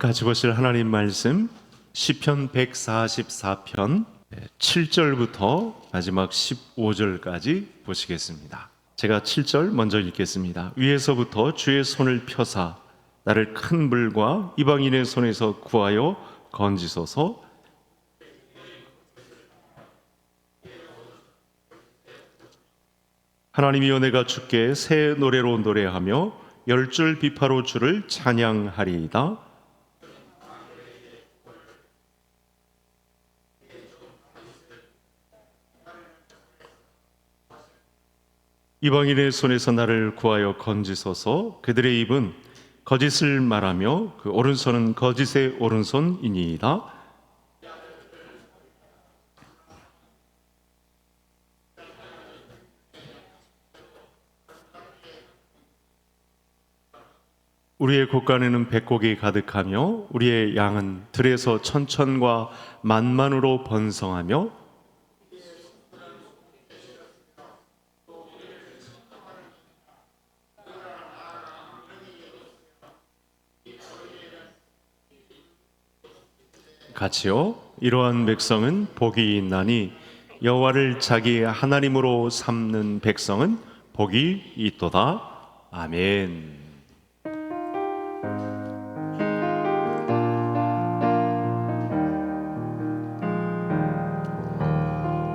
같이 보실 하나님 말씀 시편 144편 7절부터 마지막 15절까지 보시겠습니다. 제가 7절 먼저 읽겠습니다. 위에서부터 주의 손을 펴사 나를 큰 물과 이방인의 손에서 구하여 건지소서. 하나님이여, 내가 주께 새 노래로 노래하며 열줄 비파로 주를 찬양하리이다. 이방인의 손에서 나를 구하여 건지소서. 그들의 입은 거짓을 말하며 그 오른손은 거짓의 오른손이니이다. 우리의 곳간에는 백곡이 가득하며 우리의 양은 들에서 천천과 만만으로 번성하며 같이요. 이러한 백성은 복이 있나니 여호와를 자기 하나님으로 삼는 백성은 복이 있도다. 아멘.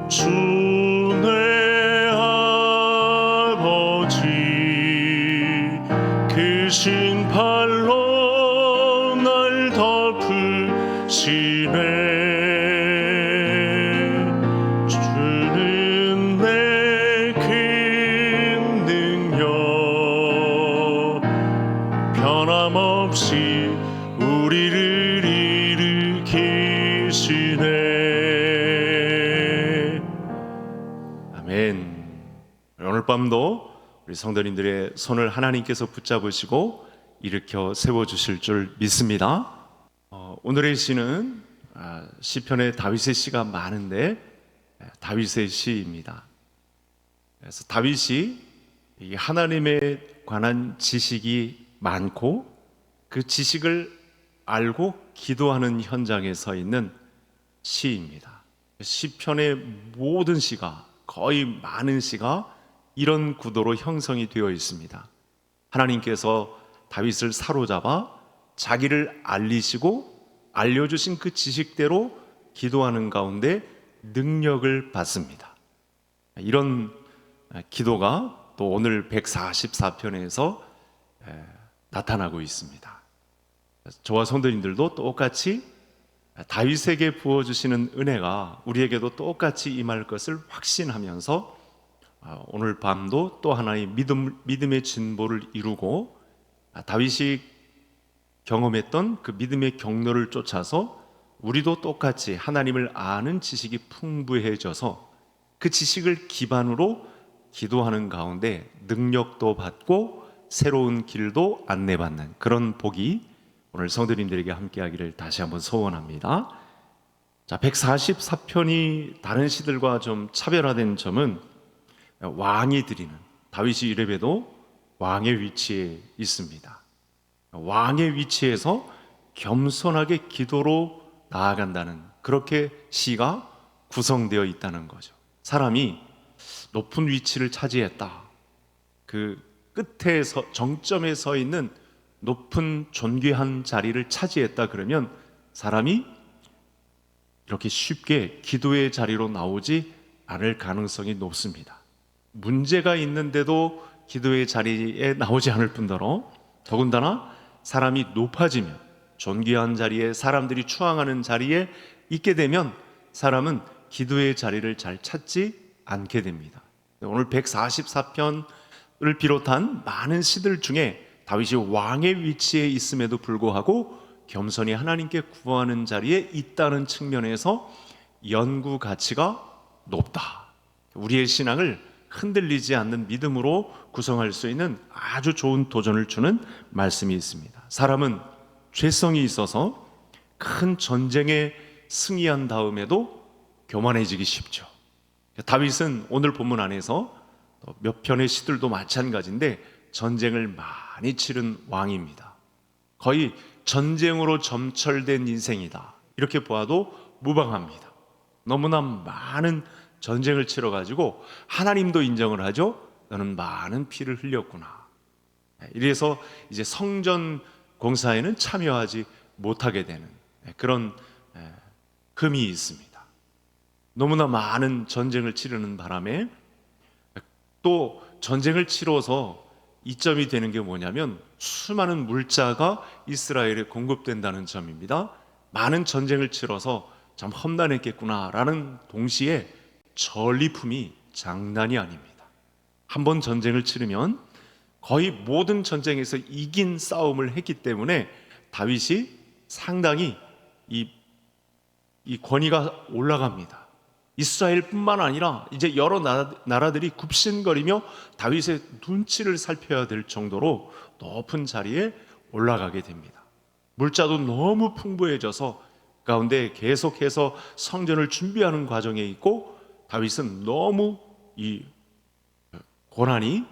주 내 아버지 크신 팔로 날 덮으시네. 주는 내 큰 능력 변함없이 우리를 일으키시네. 아멘. 오늘 밤도 우리 성도님들의 손을 하나님께서 붙잡으시고 일으켜 세워주실 줄 믿습니다. 오늘의 시는 시편에 다윗의 시가 많은데 다윗의 시입니다. 그래서 다윗이 하나님에 관한 지식이 많고 그 지식을 알고 기도하는 현장에 서 있는 시입니다. 시편의 모든 시가, 거의 많은 시가 이런 구도로 형성이 되어 있습니다. 하나님께서 다윗을 사로잡아 자기를 알리시고 알려주신 그 지식대로 기도하는 가운데 능력을 받습니다. 이런 기도가 또 오늘 144편에서 나타나고 있습니다. 저와 성도님들도 똑같이 다윗에게 부어주시는 은혜가 우리에게도 똑같이 임할 것을 확신하면서 오늘 밤도 또 하나의 믿음의 진보를 이루고 다윗이 경험했던 그 믿음의 경로를 쫓아서 우리도 똑같이 하나님을 아는 지식이 풍부해져서 그 지식을 기반으로 기도하는 가운데 능력도 받고 새로운 길도 안내받는 그런 복이 오늘 성도님들에게 함께하기를 다시 한번 소원합니다. 자, 144편이 다른 시들과 좀 차별화된 점은 왕이 드리는, 다윗이 이래봬도 왕의 위치에 있습니다. 왕의 위치에서 겸손하게 기도로 나아간다는, 그렇게 시가 구성되어 있다는 거죠. 사람이 높은 위치를 차지했다, 그 끝에 정점에 서 있는 높은 존귀한 자리를 차지했다 그러면 사람이 이렇게 쉽게 기도의 자리로 나오지 않을 가능성이 높습니다. 문제가 있는데도 기도의 자리에 나오지 않을 뿐더러 더군다나 사람이 높아지면, 존귀한 자리에, 사람들이 추앙하는 자리에 있게 되면 사람은 기도의 자리를 잘 찾지 않게 됩니다. 오늘 144편을 비롯한 많은 시들 중에 다윗이 왕의 위치에 있음에도 불구하고 겸손히 하나님께 구하는 자리에 있다는 측면에서 연구 가치가 높다. 우리의 신앙을 흔들리지 않는 믿음으로 구성할 수 있는 아주 좋은 도전을 주는 말씀이 있습니다. 사람은 죄성이 있어서 큰 전쟁에 승리한 다음에도 교만해지기 쉽죠. 다윗은 오늘 본문 안에서 몇 편의 시들도 마찬가지인데 전쟁을 많이 치른 왕입니다. 거의 전쟁으로 점철된 인생이다, 이렇게 보아도 무방합니다. 너무나 많은 전쟁을 치러가지고 하나님도 인정을 하죠. 너는 많은 피를 흘렸구나. 이래서 이제 성전 공사에는 참여하지 못하게 되는 그런 금이 있습니다. 너무나 많은 전쟁을 치르는 바람에 또 전쟁을 치러서 이점이 되는 게 뭐냐면 수많은 물자가 이스라엘에 공급된다는 점입니다. 많은 전쟁을 치러서 참 험난했겠구나라는 동시에 전리품이 장난이 아닙니다. 한번 전쟁을 치르면 거의 모든 전쟁에서 이긴 싸움을 했기 때문에 다윗이 상당히 이 권위가 올라갑니다. 이스라엘뿐만 아니라 이제 여러 나라들이 굽신거리며 다윗의 눈치를 살펴야 될 정도로 높은 자리에 올라가게 됩니다. 물자도 너무 풍부해져서 가운데 계속해서 성전을 준비하는 과정에 있고, 다윗은 너무 이 고난이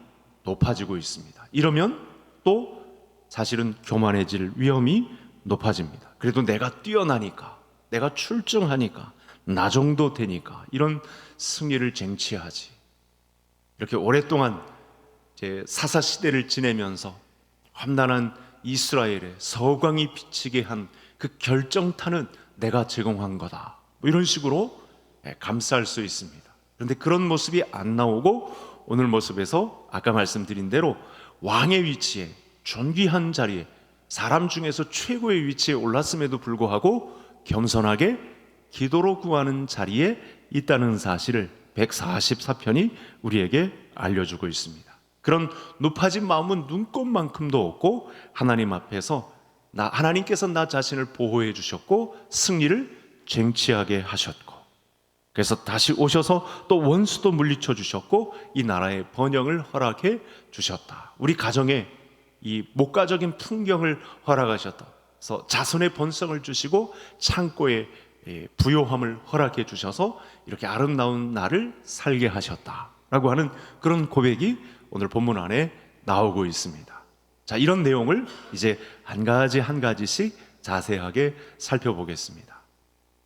높아지고 있습니다. 이러면 또 사실은 교만해질 위험이 높아집니다. 그래도 내가 뛰어나니까, 내가 출중하니까, 나 정도 되니까 이런 승리를 쟁취하지. 이렇게 오랫동안 이제 사사 시대를 지내면서 험난한 이스라엘의 서광이 비치게 한 그 결정타는 내가 제공한 거다, 뭐 이런 식으로 감쌀 수 있습니다. 그런데 그런 모습이 안 나오고 오늘 모습에서 아까 말씀드린 대로 왕의 위치에, 존귀한 자리에, 사람 중에서 최고의 위치에 올랐음에도 불구하고 겸손하게 기도로 구하는 자리에 있다는 사실을 144편이 우리에게 알려주고 있습니다. 그런 높아진 마음은 눈꼽만큼도 없고 하나님 앞에서 하나님께서 나 자신을 보호해 주셨고 승리를 쟁취하게 하셨고, 그래서 다시 오셔서 또 원수도 물리쳐 주셨고 이 나라의 번영을 허락해 주셨다. 우리 가정에 이 목가적인 풍경을 허락하셨다. 그래서 자손의 번성을 주시고 창고에 부요함을 허락해 주셔서 이렇게 아름다운 날을 살게 하셨다라고 하는 그런 고백이 오늘 본문 안에 나오고 있습니다. 자, 이런 내용을 이제 한 가지 한 가지씩 자세하게 살펴보겠습니다.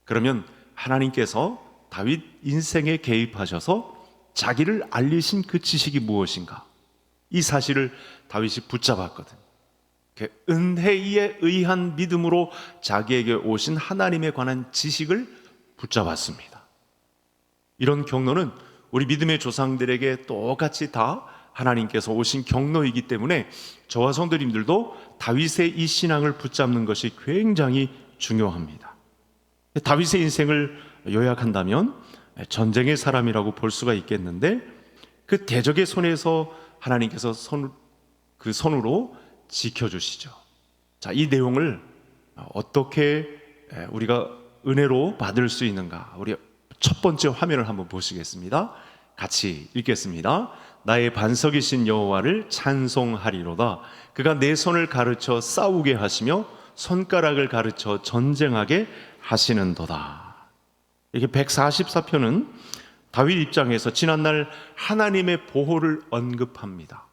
그러면 하나님께서 다윗 인생에 개입하셔서 자기를 알리신 그 지식이 무엇인가? 이 사실을 다윗이 붙잡았거든. 은혜에 의한 믿음으로 자기에게 오신 하나님에 관한 지식을 붙잡았습니다. 이런 경로는 우리 믿음의 조상들에게 똑같이 다 하나님께서 오신 경로이기 때문에 저와 성도님들도 다윗의 이 신앙을 붙잡는 것이 굉장히 중요합니다. 다윗의 인생을 요약한다면 전쟁의 사람이라고 볼 수가 있겠는데, 그 대적의 손에서 하나님께서 그 손으로 지켜주시죠. 자, 이 내용을 어떻게 우리가 은혜로 받을 수 있는가? 우리 첫 번째 화면을 한번 보시겠습니다. 같이 읽겠습니다. 나의 반석이신 여호와를 찬송하리로다. 그가 내 손을 가르쳐 싸우게 하시며 손가락을 가르쳐 전쟁하게 하시는도다. 이렇게 144편은 다윗 입장에서 지난날 하나님의 보호를 언급합니다.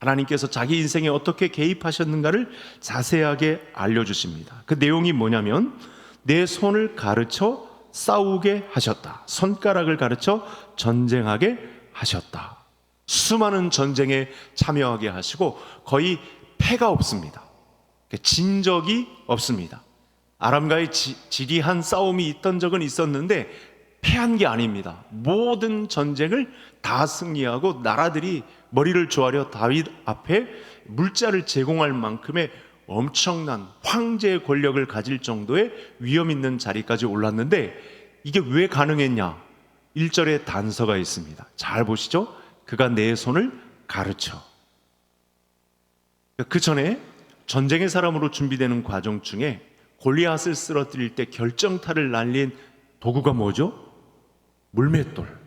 하나님께서 자기 인생에 어떻게 개입하셨는가를 자세하게 알려주십니다. 그 내용이 뭐냐면 내 손을 가르쳐 싸우게 하셨다. 손가락을 가르쳐 전쟁하게 하셨다. 수많은 전쟁에 참여하게 하시고 거의 패가 없습니다. 진 적이 없습니다. 아람과의 지리한 싸움이 있던 적은 있었는데 패한 게 아닙니다. 모든 전쟁을 다 승리하고 나라들이 머리를 조아려 다윗 앞에 물자를 제공할 만큼의 엄청난 황제의 권력을 가질 정도의 위험 있는 자리까지 올랐는데 이게 왜 가능했냐? 1절에 단서가 있습니다. 잘 보시죠. 그가 내 손을 가르쳐. 그 전에 전쟁의 사람으로 준비되는 과정 중에 골리앗을 쓰러뜨릴 때 결정타를 날린 도구가 뭐죠? 물맷돌.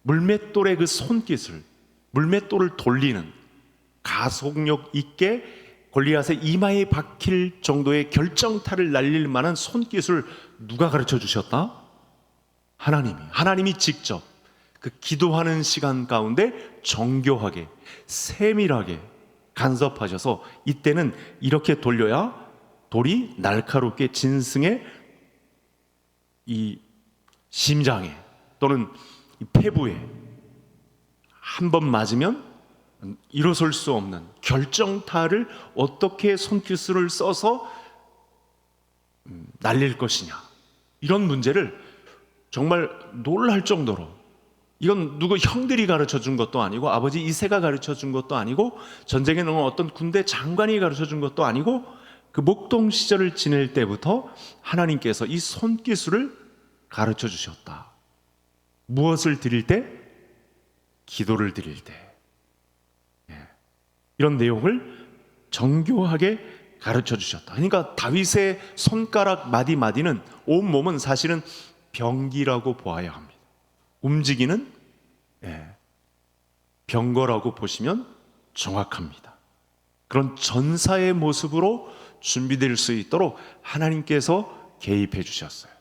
물맷돌의 그 손기술, 물맷돌을 돌리는 가속력 있게 골리앗의 이마에 박힐 정도의 결정타를 날릴 만한 손기술 누가 가르쳐 주셨다? 하나님이 직접 그 기도하는 시간 가운데 정교하게 세밀하게 간섭하셔서 이때는 이렇게 돌려야 돌이 날카롭게 짐승의 이 심장에 또는 이 폐부에 한 번 맞으면 일어설 수 없는 결정타를 어떻게 손기술을 써서 날릴 것이냐, 이런 문제를 정말 놀랄 정도로, 이건 누구 형들이 가르쳐 준 것도 아니고 아버지 이세가 가르쳐 준 것도 아니고 전쟁에 나온 어떤 군대 장관이 가르쳐 준 것도 아니고 그 목동 시절을 지낼 때부터 하나님께서 이 손기술을 가르쳐 주셨다. 무엇을 드릴 때? 기도를 드릴 때. 이런 내용을 정교하게 가르쳐 주셨다. 그러니까 다윗의 손가락 마디마디는, 온몸은 사실은 병기라고 보아야 합니다. 움직이는 병거라고 보시면 정확합니다. 그런 전사의 모습으로 준비될 수 있도록 하나님께서 개입해 주셨어요.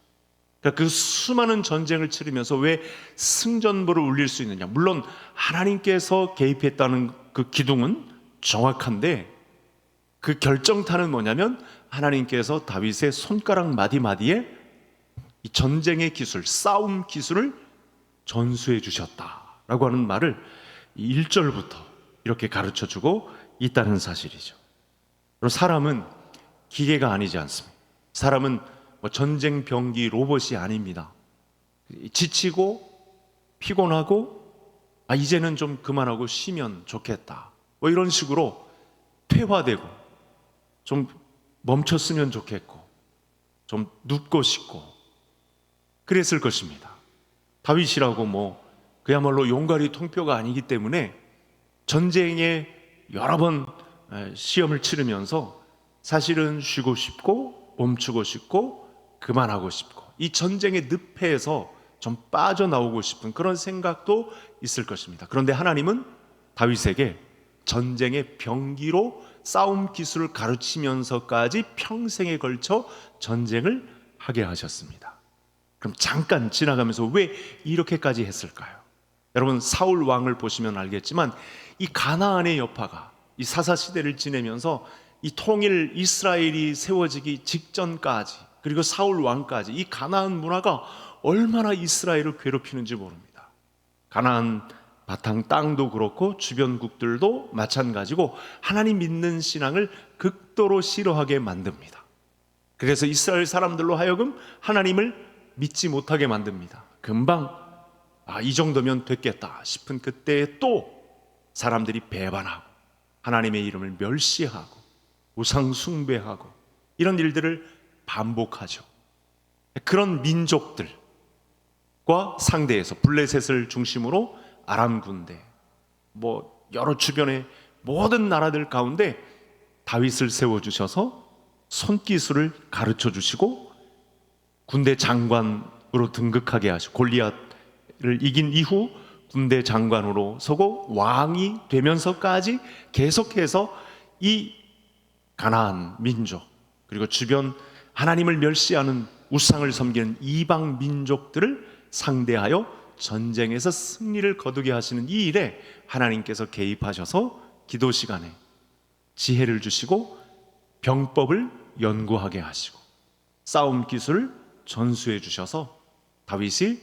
그러니까 그 수많은 전쟁을 치르면서 왜 승전보를 울릴 수 있느냐? 물론 하나님께서 개입했다는 그 기둥은 정확한데, 그 결정타는 뭐냐면 하나님께서 다윗의 손가락 마디마디에 이 전쟁의 기술, 싸움 기술을 전수해 주셨다라고 하는 말을 1절부터 이렇게 가르쳐 주고 있다는 사실이죠. 그리고 사람은 기계가 아니지 않습니다. 사람은 뭐 전쟁 병기 로봇이 아닙니다. 지치고 피곤하고 이제는 좀 그만하고 쉬면 좋겠다, 뭐 이런 식으로 퇴화되고 좀 멈췄으면 좋겠고 좀 눕고 싶고 그랬을 것입니다. 다윗이라고 뭐 그야말로 용가리 통뼈가 아니기 때문에 전쟁에 여러 번 시험을 치르면서 사실은 쉬고 싶고 멈추고 싶고 그만하고 싶고 이 전쟁의 늪에서 좀 빠져나오고 싶은 그런 생각도 있을 것입니다. 그런데 하나님은 다윗에게 전쟁의 병기로 싸움 기술을 가르치면서까지 평생에 걸쳐 전쟁을 하게 하셨습니다. 그럼 잠깐 지나가면서 왜 이렇게까지 했을까요? 여러분, 사울 왕을 보시면 알겠지만 이 가나안의 여파가 이 사사 시대를 지내면서 이 통일 이스라엘이 세워지기 직전까지, 그리고 사울 왕까지 이 가나안 문화가 얼마나 이스라엘을 괴롭히는지 모릅니다. 가나안 바탕 땅도 그렇고 주변국들도 마찬가지고 하나님 믿는 신앙을 극도로 싫어하게 만듭니다. 그래서 이스라엘 사람들로 하여금 하나님을 믿지 못하게 만듭니다. 금방 이 정도면 됐겠다 싶은 그때에 또 사람들이 배반하고 하나님의 이름을 멸시하고 우상 숭배하고 이런 일들을 반복하죠. 그런 민족들과 상대해서 블레셋을 중심으로 아람 군대, 뭐 여러 주변의 모든 나라들 가운데 다윗을 세워주셔서 손기술을 가르쳐 주시고 군대 장관으로 등극하게 하시고 골리앗을 이긴 이후 군대 장관으로 서고 왕이 되면서까지 계속해서 이 가나안 민족 그리고 주변 하나님을 멸시하는 우상을 섬기는 이방 민족들을 상대하여 전쟁에서 승리를 거두게 하시는 이 일에 하나님께서 개입하셔서 기도 시간에 지혜를 주시고 병법을 연구하게 하시고 싸움 기술을 전수해 주셔서 다윗이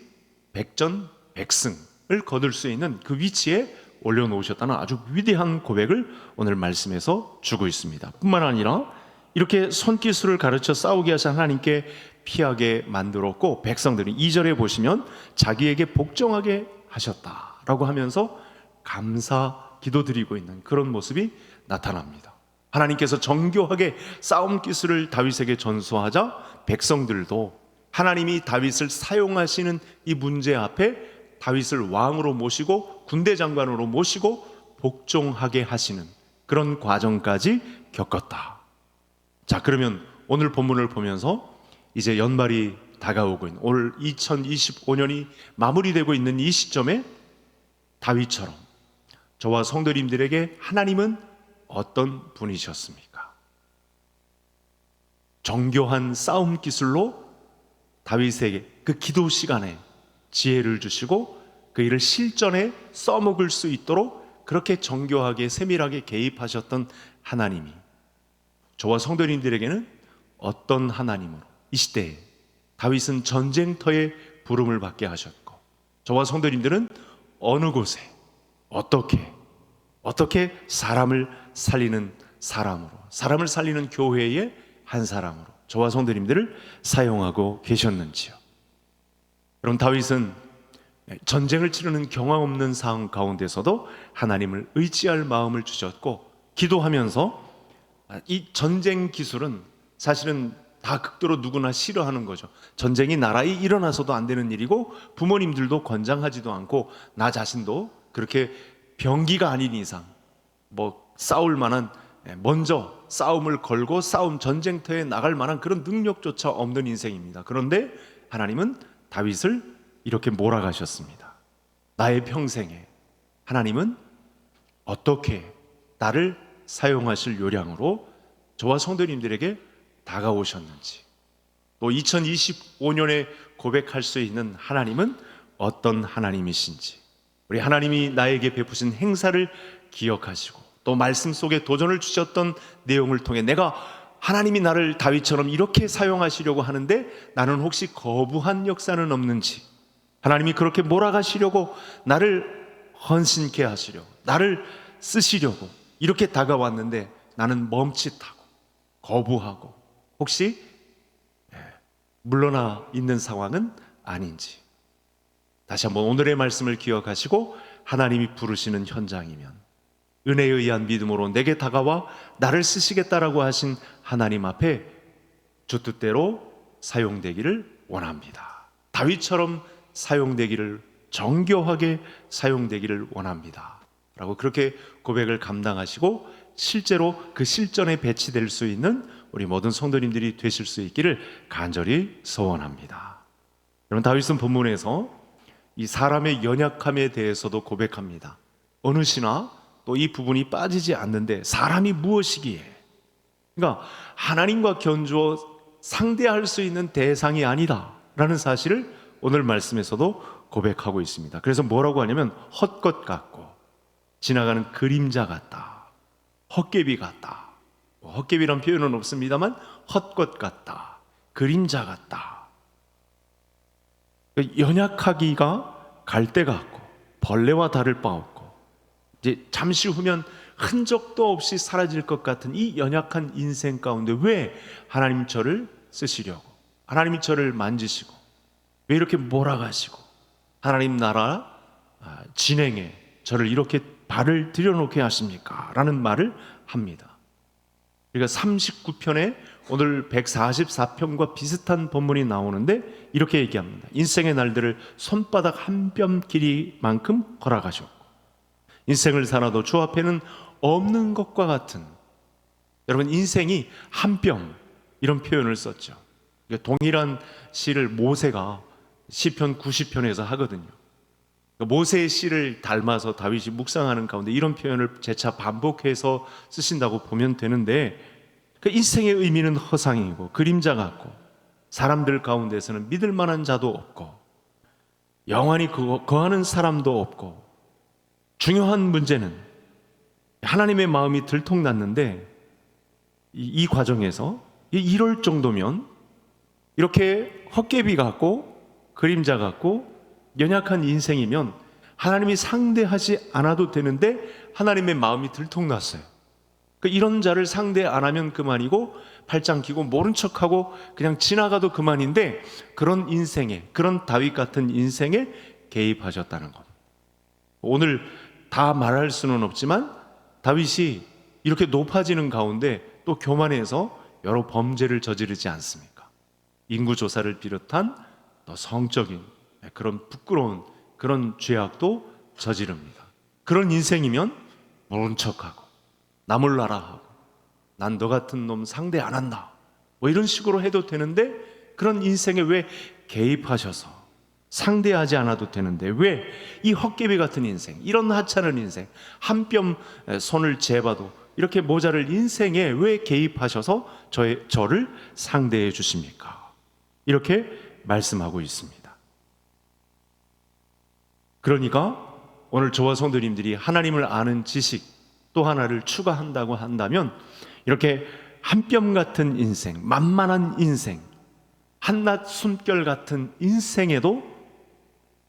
백전백승을 거둘 수 있는 그 위치에 올려놓으셨다는 아주 위대한 고백을 오늘 말씀에서 주고 있습니다. 뿐만 아니라 이렇게 손기술을 가르쳐 싸우게 하신 하나님께 피하게 만들었고, 백성들이 2절에 보시면 자기에게 복종하게 하셨다라고 하면서 감사 기도드리고 있는 그런 모습이 나타납니다. 하나님께서 정교하게 싸움 기술을 다윗에게 전수하자 백성들도 하나님이 다윗을 사용하시는 이 문제 앞에 다윗을 왕으로 모시고 군대 장관으로 모시고 복종하게 하시는 그런 과정까지 겪었다. 자, 그러면 오늘 본문을 보면서 이제 연말이 다가오고 있는 올 2025년이 마무리되고 있는 이 시점에 다윗처럼 저와 성도님들에게 하나님은 어떤 분이셨습니까? 정교한 싸움 기술로 다윗에게 그 기도 시간에 지혜를 주시고 그 일을 실전에 써먹을 수 있도록 그렇게 정교하게 세밀하게 개입하셨던 하나님이 저와 성도님들에게는 어떤 하나님으로 이 시대에 다윗은 전쟁터에 부름을 받게 하셨고, 저와 성도님들은 어느 곳에 어떻게 사람을 살리는 사람으로, 사람을 살리는 교회의 한 사람으로 저와 성도님들을 사용하고 계셨는지요. 그럼 다윗은 전쟁을 치르는 경험 없는 상황 가운데서도 하나님을 의지할 마음을 주셨고, 기도하면서 이 전쟁 기술은 사실은 다 극도로 누구나 싫어하는 거죠. 전쟁이 나라에 일어나서도 안 되는 일이고, 부모님들도 권장하지도 않고, 나 자신도 그렇게 병기가 아닌 이상 싸울 만한, 먼저 싸움을 걸고 싸움 전쟁터에 나갈 만한 그런 능력조차 없는 인생입니다. 그런데 하나님은 다윗을 이렇게 몰아가셨습니다. 나의 평생에 하나님은 어떻게 나를 사용하실 요량으로 저와 성도님들에게 다가오셨는지, 또 2025년에 고백할 수 있는 하나님은 어떤 하나님이신지, 우리 하나님이 나에게 베푸신 행사를 기억하시고, 또 말씀 속에 도전을 주셨던 내용을 통해 내가 하나님이 나를 다윗처럼 이렇게 사용하시려고 하는데 나는 혹시 거부한 역사는 없는지, 하나님이 그렇게 몰아가시려고 나를 헌신케 하시려고, 나를 쓰시려고 이렇게 다가왔는데 나는 멈칫하고 거부하고 혹시 물러나 있는 상황은 아닌지, 다시 한번 오늘의 말씀을 기억하시고, 하나님이 부르시는 현장이면 은혜에 의한 믿음으로 내게 다가와 나를 쓰시겠다라고 하신 하나님 앞에 주 뜻대로 사용되기를 원합니다. 다윗처럼 사용되기를, 정교하게 사용되기를 원합니다 라고 그렇게 고백을 감당하시고, 실제로 그 실전에 배치될 수 있는 우리 모든 성도님들이 되실 수 있기를 간절히 소원합니다. 여러분, 다윗은 본문에서 이 사람의 연약함에 대해서도 고백합니다. 어느시나 또 이 부분이 빠지지 않는데, 사람이 무엇이기에, 그러니까 하나님과 견주어 상대할 수 있는 대상이 아니다 라는 사실을 오늘 말씀에서도 고백하고 있습니다. 그래서 뭐라고 하냐면 헛것 같고 지나가는 그림자 같다, 헛개비 같다, 헛개비란 표현은 없습니다만 헛것 같다, 그림자 같다. 연약하기가 갈대 같고 벌레와 다를 바 없고, 이제 잠시 후면 흔적도 없이 사라질 것 같은 이 연약한 인생 가운데 왜 하나님 저를 쓰시려고, 하나님 저를 만지시고 왜 이렇게 몰아가시고 하나님 나라 진행에 저를 이렇게 발을 들여놓게 하십니까? 라는 말을 합니다. 그러니까 39편에 오늘 144편과 비슷한 본문이 나오는데 이렇게 얘기합니다. 인생의 날들을 손바닥 한 뼘 길이만큼 걸어가셨고, 인생을 살아도 주 앞에는 없는 것과 같은, 여러분 인생이 한 뼘 이런 표현을 썼죠. 동일한 시를 모세가 시편 90편에서 하거든요. 모세의 시를 닮아서 다윗이 묵상하는 가운데 이런 표현을 재차 반복해서 쓰신다고 보면 되는데, 그 인생의 의미는 허상이고 그림자 같고, 사람들 가운데서는 믿을 만한 자도 없고 영원히 거하는 사람도 없고, 중요한 문제는 하나님의 마음이 들통났는데 이 과정에서 이럴 정도면 이렇게 헛개비 같고 그림자 같고 연약한 인생이면 하나님이 상대하지 않아도 되는데 하나님의 마음이 들통났어요. 이런 자를 상대 안 하면 그만이고 팔짱 끼고 모른 척하고 그냥 지나가도 그만인데, 그런 인생에, 그런 다윗 같은 인생에 개입하셨다는 것. 오늘 다 말할 수는 없지만 다윗이 이렇게 높아지는 가운데 또 교만해서 여러 범죄를 저지르지 않습니까? 인구조사를 비롯한 또 성적인 그런 부끄러운 그런 죄악도 저지릅니다. 그런 인생이면 모른 척하고 나 몰라라 하고 난 너 같은 놈 상대 안 한다 이런 식으로 해도 되는데, 그런 인생에 왜 개입하셔서 상대하지 않아도 되는데 왜 이 헛개비 같은 인생, 이런 하찮은 인생, 한 뼘 손을 재봐도 이렇게 모자랄 인생에 왜 개입하셔서 저를 상대해 주십니까? 이렇게 말씀하고 있습니다. 그러니까 오늘 저와 성도님들이 하나님을 아는 지식 또 하나를 추가한다고 한다면, 이렇게 한 뼘 같은 인생, 만만한 인생, 한낱 숨결 같은 인생에도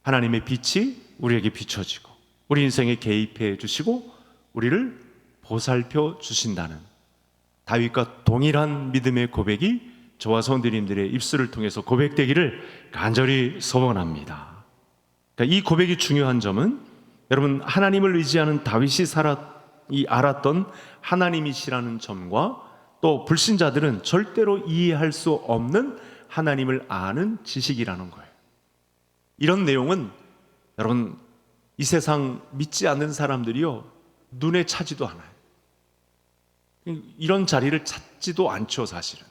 하나님의 빛이 우리에게 비춰지고 우리 인생에 개입해 주시고 우리를 보살펴 주신다는 다윗과 동일한 믿음의 고백이 저와 성도님들의 입술을 통해서 고백되기를 간절히 소원합니다. 그러니까 이 고백이 중요한 점은 여러분, 하나님을 의지하는 다윗이 알았던 하나님이시라는 점과 또 불신자들은 절대로 이해할 수 없는 하나님을 아는 지식이라는 거예요. 이런 내용은 여러분, 이 세상 믿지 않는 사람들이요, 눈에 차지도 않아요. 이런 자리를 찾지도 않죠, 사실은.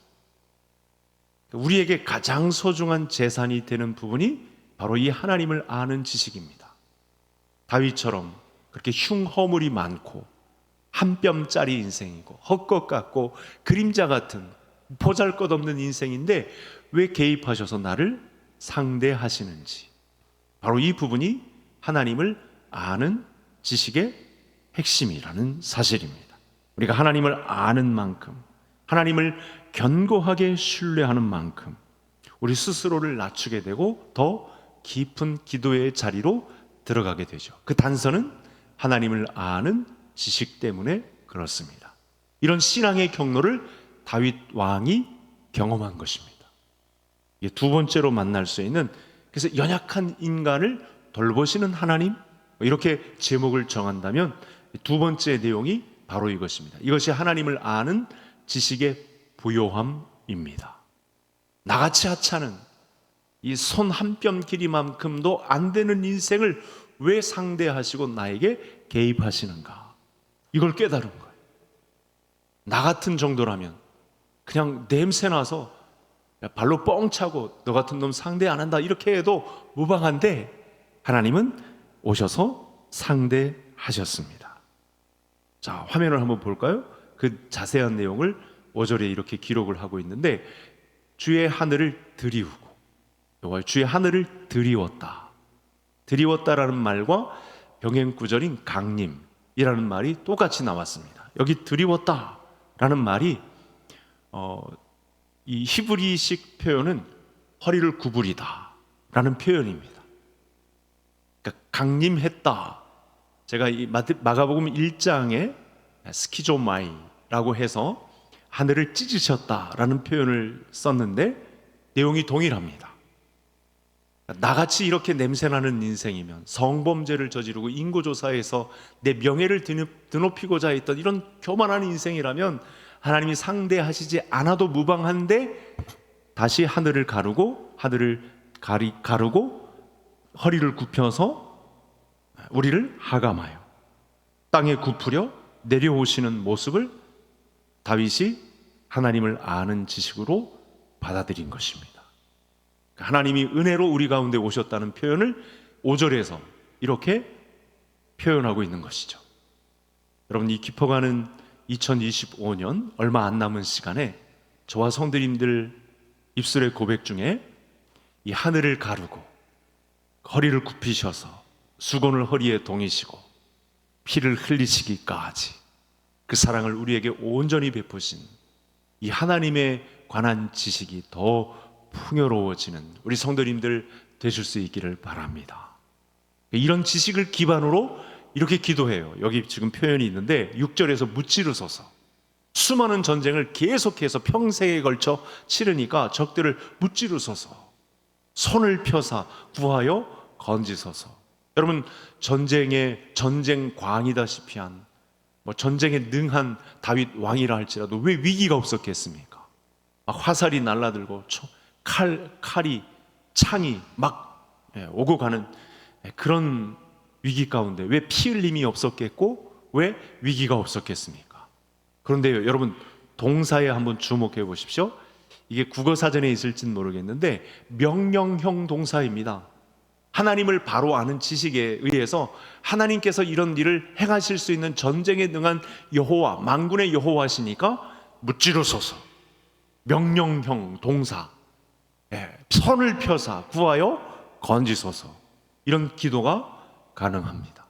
우리에게 가장 소중한 재산이 되는 부분이 바로 이 하나님을 아는 지식입니다. 다윗처럼 그렇게 흉허물이 많고 한 뼘짜리 인생이고 헛것 같고 그림자 같은 보잘것없는 인생인데 왜 개입하셔서 나를 상대하시는지, 바로 이 부분이 하나님을 아는 지식의 핵심이라는 사실입니다. 우리가 하나님을 아는 만큼, 하나님을 견고하게 신뢰하는 만큼 우리 스스로를 낮추게 되고 더 깊은 기도의 자리로 들어가게 되죠. 그 단서는 하나님을 아는 지식 때문에 그렇습니다. 이런 신앙의 경로를 다윗 왕이 경험한 것입니다. 이게 두 번째로 만날 수 있는, 그래서 연약한 인간을 돌보시는 하나님, 이렇게 제목을 정한다면 두 번째 내용이 바로 이것입니다. 이것이 하나님을 아는 지식의 부요함입니다. 나같이 하찮은 이 손 한 뼘 길이만큼도 안 되는 인생을 왜 상대하시고 나에게 개입하시는가, 이걸 깨달은 거예요. 나 같은 정도라면 그냥 냄새나서 발로 뻥 차고 너 같은 놈 상대 안 한다 이렇게 해도 무방한데, 하나님은 오셔서 상대하셨습니다. 자, 화면을 한번 볼까요? 그 자세한 내용을 5절에 이렇게 기록을 하고 있는데, 주의 하늘을 드리우고, 주의 하늘을 드리웠다. 드리웠다라는 말과 병행 구절인 강림이라는 말이 똑같이 나왔습니다. 여기 드리웠다라는 말이 이 히브리식 표현은 허리를 구부리다라는 표현입니다. 그러니까 강림했다. 제가 이 마가복음 1장에 스키조마이라고 해서 하늘을 찢으셨다라는 표현을 썼는데 내용이 동일합니다. 나같이 이렇게 냄새나는 인생이면, 성범죄를 저지르고 인고조사에서 내 명예를 드높이고자 했던 이런 교만한 인생이라면 하나님이 상대하시지 않아도 무방한데, 다시 하늘을 가르고 허리를 굽혀서 우리를 하감하여 땅에 굽으려 내려오시는 모습을 다윗이 하나님을 아는 지식으로 받아들인 것입니다. 하나님이 은혜로 우리 가운데 오셨다는 표현을 5절에서 이렇게 표현하고 있는 것이죠. 여러분, 이 깊어가는 2025년 얼마 안 남은 시간에 저와 성도님들 입술의 고백 중에 이 하늘을 가르고 허리를 굽히셔서 수건을 허리에 동이시고 피를 흘리시기까지 그 사랑을 우리에게 온전히 베푸신 이 하나님에 관한 지식이 더 풍요로워지는 우리 성도님들 되실 수 있기를 바랍니다. 이런 지식을 기반으로 이렇게 기도해요. 여기 지금 표현이 있는데 6절에서 무찌르소서. 수많은 전쟁을 계속해서 평생에 걸쳐 치르니까 적들을 무찌르소서. 손을 펴사 구하여 건지소서. 여러분, 전쟁 광이다시피 한 전쟁에 능한 다윗 왕이라 할지라도 왜 위기가 없었겠습니까? 막 화살이 날라들고 칼이 창이 막 오고 가는 그런 위기 가운데 왜 피 흘림이 없었겠고 왜 위기가 없었겠습니까? 그런데요, 여러분, 동사에 한번 주목해 보십시오. 이게 국어사전에 있을지는 모르겠는데 명령형 동사입니다. 하나님을 바로 아는 지식에 의해서 하나님께서 이런 일을 행하실 수 있는 전쟁에 능한 여호와, 만군의 여호와시니까 무찌르소서. 명령형 동사, 손을 펴사 구하여 건지소서. 이런 기도가 가능합니다.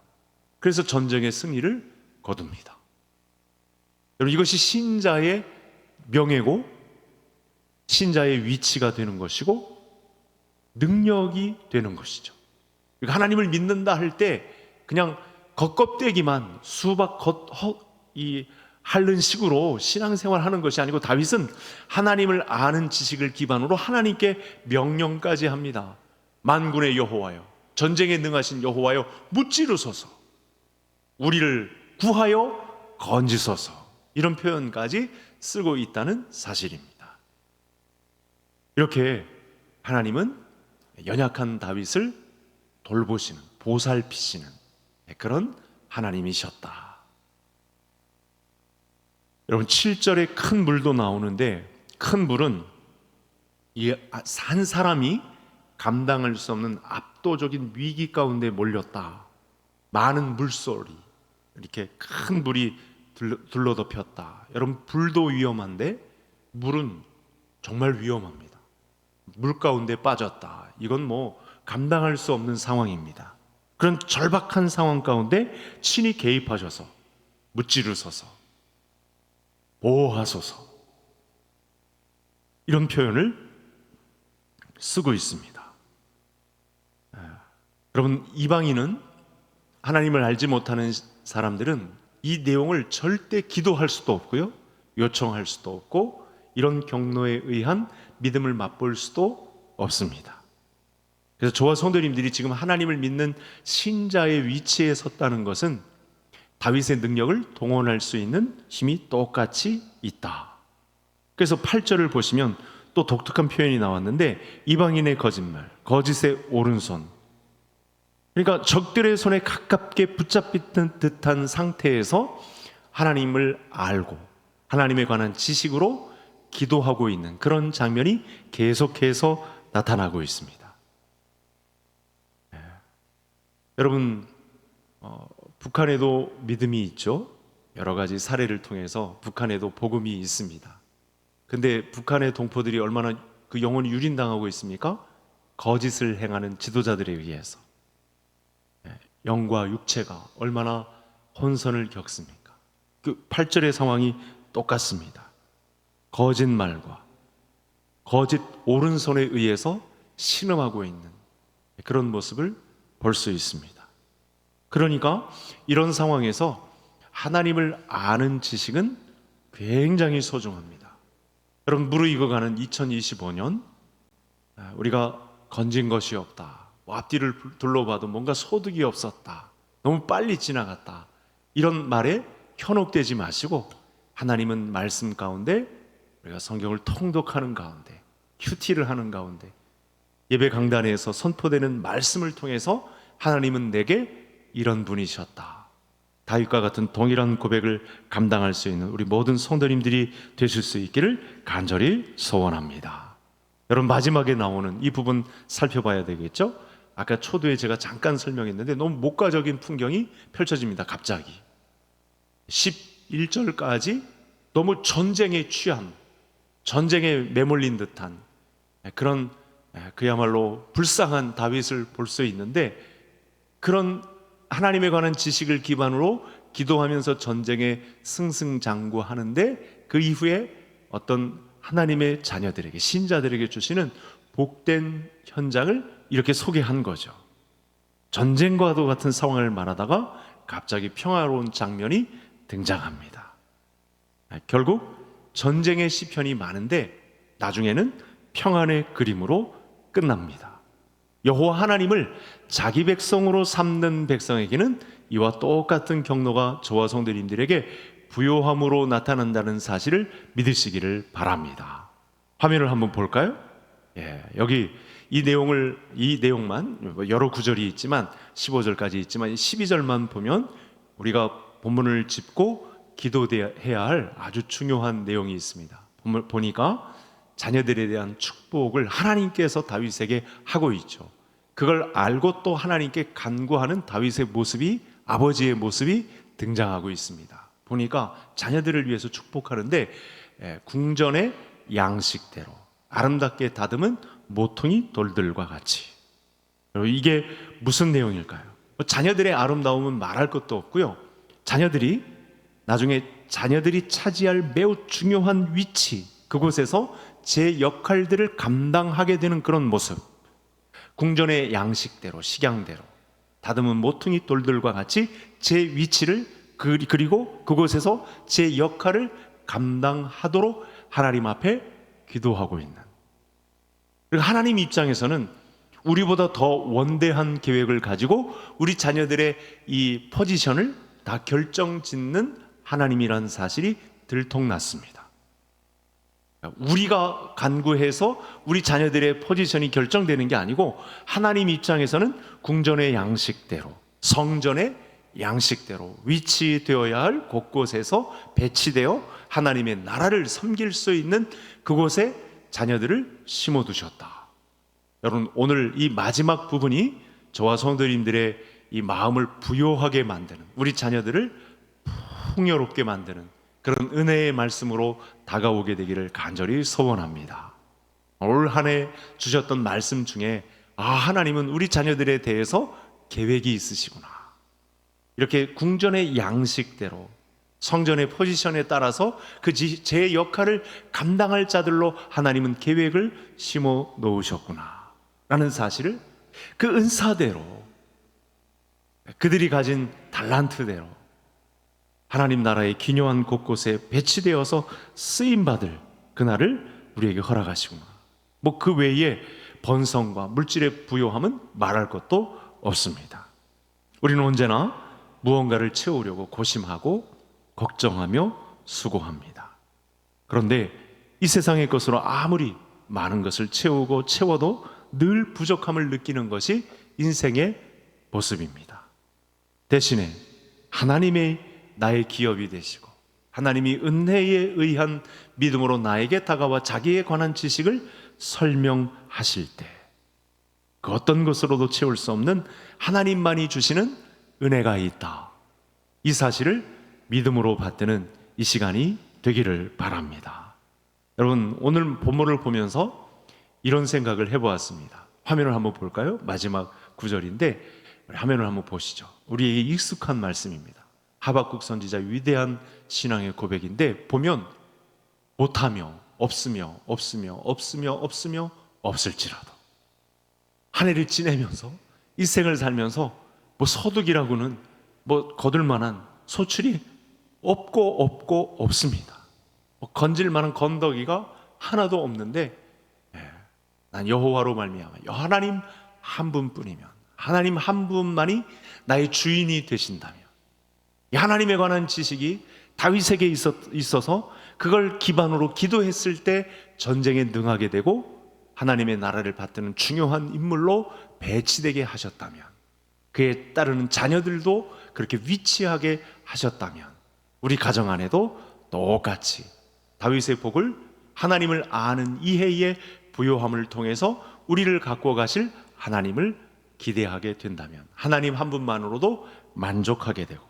그래서 전쟁의 승리를 거둡니다. 여러분, 이것이 신자의 명예고 신자의 위치가 되는 것이고 능력이 되는 것이죠. 그러니까 하나님을 믿는다 할 때 그냥 겉껍데기만 수박 이 핥는 식으로 신앙생활 하는 것이 아니고, 다윗은 하나님을 아는 지식을 기반으로 하나님께 명령까지 합니다. 만군의 여호와여, 전쟁에 능하신 여호와여, 무찌르소서, 우리를 구하여 건지소서, 이런 표현까지 쓰고 있다는 사실입니다. 이렇게 하나님은 연약한 다윗을 돌보시는, 보살피시는 그런 하나님이셨다. 여러분, 7절에 큰 물도 나오는데, 큰 물은 한 사람이 감당할 수 없는 압도적인 위기 가운데 몰렸다. 많은 물소리, 이렇게 큰 물이 둘러덮였다. 여러분, 불도 위험한데 물은 정말 위험합니다. 물 가운데 빠졌다. 이건 감당할 수 없는 상황입니다. 그런 절박한 상황 가운데 친히 개입하셔서 무찌르소서, 보호하소서, 이런 표현을 쓰고 있습니다. 여러분, 이방인은, 하나님을 알지 못하는 사람들은 이 내용을 절대 기도할 수도 없고요, 요청할 수도 없고, 이런 경로에 의한 믿음을 맛볼 수도 없습니다. 그래서 저와 성도님들이 지금 하나님을 믿는 신자의 위치에 섰다는 것은 다윗의 능력을 동원할 수 있는 힘이 똑같이 있다. 그래서 8절을 보시면 또 독특한 표현이 나왔는데, 이방인의 거짓말, 거짓의 오른손, 그러니까 적들의 손에 가깝게 붙잡힌 듯한 상태에서 하나님을 알고 하나님에 관한 지식으로 기도하고 있는 그런 장면이 계속해서 나타나고 있습니다. 여러분, 북한에도 믿음이 있죠. 여러 가지 사례를 통해서 북한에도 복음이 있습니다. 근데 북한의 동포들이 얼마나 그 영혼이 유린당하고 있습니까? 거짓을 행하는 지도자들에 의해서. 영과 육체가 얼마나 혼선을 겪습니까? 그 8절의 상황이 똑같습니다. 거짓말과 거짓 오른손에 의해서 신음하고 있는 그런 모습을 볼 수 있습니다. 그러니까 이런 상황에서 하나님을 아는 지식은 굉장히 소중합니다. 여러분, 무르익어가는 2025년, 우리가 건진 것이 없다, 앞뒤를 둘러봐도 뭔가 소득이 없었다, 너무 빨리 지나갔다, 이런 말에 현혹되지 마시고, 하나님은 말씀 가운데, 우리가 성경을 통독하는 가운데, 큐티를 하는 가운데, 예배 강단에서 선포되는 말씀을 통해서 하나님은 내게 이런 분이셨다, 다윗과 같은 동일한 고백을 감당할 수 있는 우리 모든 성도님들이 되실 수 있기를 간절히 소원합니다. 여러분, 마지막에 나오는 이 부분 살펴봐야 되겠죠? 아까 초두에 제가 잠깐 설명했는데 너무 목가적인 풍경이 펼쳐집니다. 갑자기 11절까지 너무 전쟁에 취한, 전쟁에 매몰린 듯한 그런 그야말로 불쌍한 다윗을 볼 수 있는데, 그런 하나님에 관한 지식을 기반으로 기도하면서 전쟁에 승승장구하는데, 그 이후에 어떤 하나님의 자녀들에게, 신자들에게 주시는 복된 현장을 이렇게 소개한 거죠. 전쟁과도 같은 상황을 말하다가 갑자기 평화로운 장면이 등장합니다. 결국 전쟁의 시편이 많은데 나중에는 평안의 그림으로 끝납니다. 여호와 하나님을 자기 백성으로 삼는 백성에게는 이와 똑같은 경로가 저와 성도님들에게 부요함으로 나타난다는 사실을 믿으시기를 바랍니다. 화면을 한번 볼까요? 여기 이 내용만, 여러 구절이 있지만 15절까지 있지만 12절만 보면 우리가 본문을 짚고 기도해야 할 아주 중요한 내용이 있습니다. 보니까 자녀들에 대한 축복을 하나님께서 다윗에게 하고 있죠. 그걸 알고 또 하나님께 간구하는 다윗의 모습이, 아버지의 모습이 등장하고 있습니다. 보니까 자녀들을 위해서 축복하는데 궁전의 양식대로 아름답게 다듬은 모퉁이 돌들과 같이. 이게 무슨 내용일까요? 자녀들의 아름다움은 말할 것도 없고요, 자녀들이 나중에 자녀들이 차지할 매우 중요한 위치, 그곳에서 제 역할들을 감당하게 되는 그런 모습, 궁전의 양식대로, 식양대로 다듬은 모퉁이 돌들과 같이 제 위치를 그리고 그곳에서 제 역할을 감당하도록 하나님 앞에 기도하고 있는, 그리고 하나님 입장에서는 우리보다 더 원대한 계획을 가지고 우리 자녀들의 이 포지션을 다 결정짓는 하나님이라는 사실이 들통났습니다. 우리가 간구해서 우리 자녀들의 포지션이 결정되는 게 아니고 하나님 입장에서는 궁전의 양식대로, 성전의 양식대로 위치되어야 할 곳곳에서 배치되어 하나님의 나라를 섬길 수 있는 그곳에 자녀들을 심어두셨다. 여러분, 오늘 이 마지막 부분이 저와 성도님들의 이 마음을 부요하게 만드는, 우리 자녀들을 풍요롭게 만드는 그런 은혜의 말씀으로 다가오게 되기를 간절히 소원합니다. 올 한 해 주셨던 말씀 중에 하나님은 우리 자녀들에 대해서 계획이 있으시구나, 이렇게 궁전의 양식대로 성전의 포지션에 따라서 제 역할을 감당할 자들로 하나님은 계획을 심어 놓으셨구나 라는 사실을 그 은사대로, 그들이 가진 달란트대로 하나님 나라의 기묘한 곳곳에 배치되어서 쓰임받을 그날을 우리에게 허락하시구나. 그 외에 번성과 물질의 부요함은 말할 것도 없습니다. 우리는 언제나 무언가를 채우려고 고심하고 걱정하며 수고합니다. 그런데 이 세상의 것으로 아무리 많은 것을 채워도 늘 부족함을 느끼는 것이 인생의 모습입니다. 대신에 하나님의 나의 기업이 되시고 하나님이 은혜에 의한 믿음으로 나에게 다가와 자기에 관한 지식을 설명하실 때 그 어떤 것으로도 채울 수 없는 하나님만이 주시는 은혜가 있다, 이 사실을 믿음으로 받드는 이 시간이 되기를 바랍니다. 여러분, 오늘 본문을 보면서 이런 생각을 해보았습니다. 화면을 한번 볼까요? 마지막 구절인데 화면을 한번 보시죠. 우리에게 익숙한 말씀입니다. 하박국 선지자 위대한 신앙의 고백인데 보면 못하며 없으며 없을지라도 한 해를 지내면서 이 생을 살면서 소득이라고는 거둘 만한 소출이 없습니다. 건질 만한 건더기가 하나도 없는데 난 여호와로 말미암아 하나님 한 분뿐이면, 하나님 한 분만이 나의 주인이 되신다면, 이 하나님에 관한 지식이 다윗에게 있어서 그걸 기반으로 기도했을 때 전쟁에 능하게 되고 하나님의 나라를 받드는 중요한 인물로 배치되게 하셨다면, 그에 따르는 자녀들도 그렇게 위치하게 하셨다면 우리 가정 안에도 똑같이 다윗의 복을 하나님을 아는 이해의 부요함을 통해서 우리를 갖고 가실 하나님을 기대하게 된다면 하나님 한 분만으로도 만족하게 되고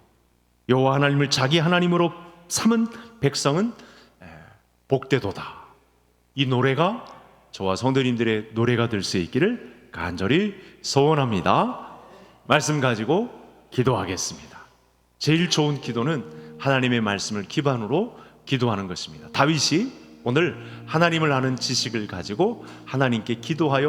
여호와 하나님을 자기 하나님으로 삼은 백성은 복되도다. 이 노래가 저와 성도님들의 노래가 될 수 있기를 간절히 소원합니다. 말씀 가지고 기도하겠습니다. 제일 좋은 기도는 하나님의 말씀을 기반으로 기도하는 것입니다. 다윗이 오늘 하나님을 아는 지식을 가지고 하나님께 기도하여